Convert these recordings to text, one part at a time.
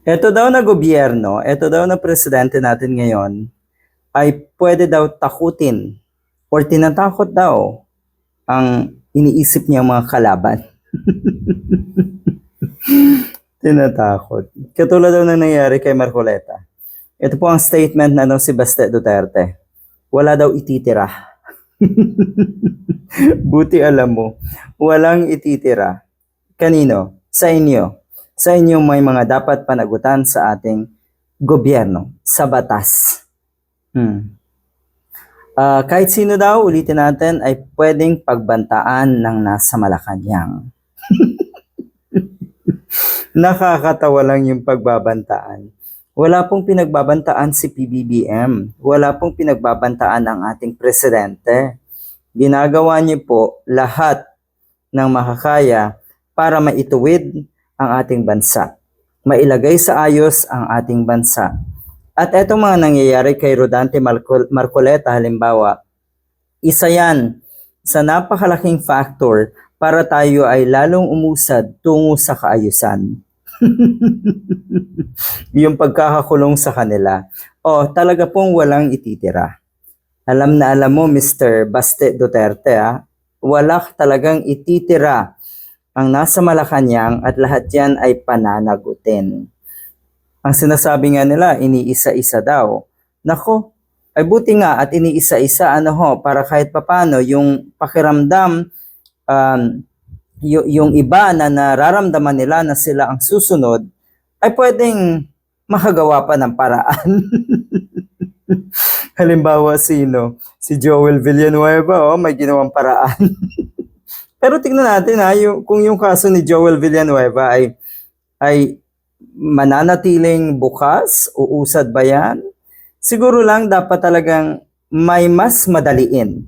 Ito daw na gobyerno, ito daw na presidente natin ngayon, ay pwede daw takutin or tinatakot daw ang iniisip niyang mga kalaban. Tinatakot. Katulad daw na nangyari kay Marcoleta. Ito po ang statement na si Baste Duterte. Wala daw ititira. Buti alam mo, walang ititira. Kanino? Sa inyo. Sa inyong may mga dapat panagutan sa ating gobyerno, sa batas. Kahit sino daw, ulitin natin, ay pwedeng pagbantaan ng nasa Malacanang. Nakakatawa lang yung pagbabantaan. Wala pong pinagbabantaan si PBBM. Wala pong pinagbabantaan ang ating presidente. Ginagawa niyo po lahat ng makakaya para maituwid ang ating bansa. Mailagay sa ayos ang ating bansa. At etong mga nangyayari kay Rodante Marcoleta halimbawa, isa yan sa napakalaking factor para tayo ay lalong umusad tungo sa kaayusan. Yung pagkakakulong sa kanila. Talaga pong walang ititira. Alam na alam mo, Mr. Baste Duterte, wala talagang ititira ang nasa Malacanang at lahat yan ay pananagutin. Ang sinasabi nga nila, iniisa-isa daw. Nako, ay buti nga at iniisa-isa para kahit papano yung pakiramdam, yung iba na nararamdaman nila na sila ang susunod, ay pwedeng makagawa pa ng paraan. Halimbawa sino? Si Joel Villanueva, may ginawang paraan. Pero tingnan natin kung yung kaso ni Joel Villanueva ay mananatiling bukas, uusad ba yan? Siguro lang dapat talagang may mas madaliin.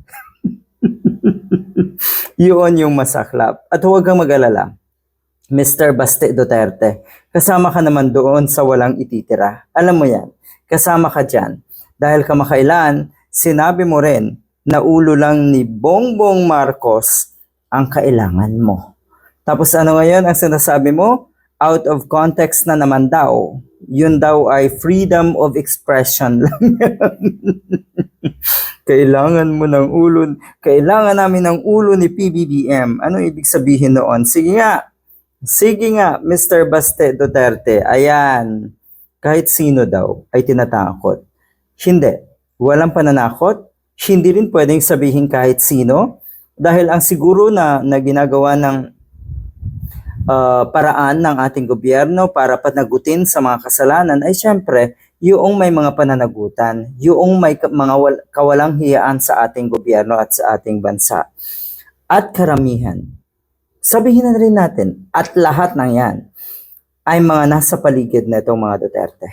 Yun yung masaklap. At huwag kang mag-alala, Mr. Baste Duterte, kasama ka naman doon sa walang ititira. Alam mo yan, kasama ka dyan. Dahil kamakailan, sinabi mo rin na ulo lang ni Bongbong Marcos ang kailangan mo. Tapos ngayon ang sinasabi mo? Out of context na naman daw. Yun daw ay freedom of expression lang. Kailangan mo ng ulo, kailangan namin ng ulo ni PBBM. Ano ibig sabihin noon? Sige nga, Mr. Baste Duterte. Ayan, kahit sino daw ay tinatakot. Hindi, walang pananakot. Hindi rin pwedeng sabihin kahit sino. Dahil ang siguro na ginagawa ng paraan ng ating gobyerno para panagutin sa mga kasalanan ay syempre yung may mga pananagutan, yung may mga kawalang hiyaan sa ating gobyerno at sa ating bansa. At karamihan, sabihin na rin natin, at lahat ng yan ay mga nasa paligid na itong mga Duterte.